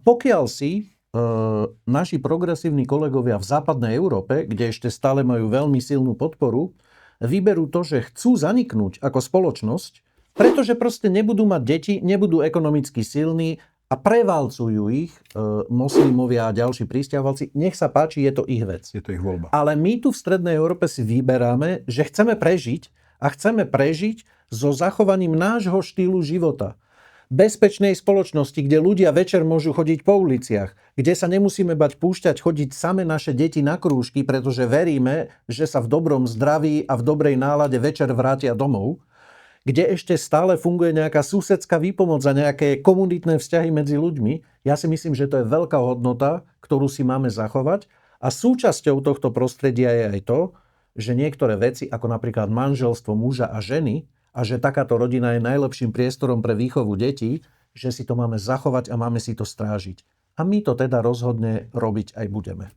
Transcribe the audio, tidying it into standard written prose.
Pokiaľ si naši progresívni kolegovia v západnej Európe, kde ešte stále majú veľmi silnú podporu, vyberú to, že chcú zaniknúť ako spoločnosť, pretože proste nebudú mať deti, nebudú ekonomicky silní a prevalcujú ich moslimovia a ďalší prisťahovalci. Nech sa páči, je to ich vec. Je to ich voľba. Ale my tu v Strednej Európe si vyberáme, že chceme prežiť a chceme prežiť so zachovaním nášho štýlu života. Bezpečnej spoločnosti, kde ľudia večer môžu chodiť po uliciach, kde sa nemusíme bať púšťať chodiť same naše deti na krúžky, pretože veríme, že sa v dobrom zdraví a v dobrej nálade večer vrátia domov, kde ešte stále funguje nejaká susedská výpomoc a nejaké komunitné vzťahy medzi ľuďmi. Ja si myslím, že to je veľká hodnota, ktorú si máme zachovať a súčasťou tohto prostredia je aj to, že niektoré veci, ako napríklad manželstvo muža a ženy, a že takáto rodina je najlepším priestorom pre výchovu detí, že si to máme zachovať a máme si to strážiť. A my to teda rozhodne robiť aj budeme.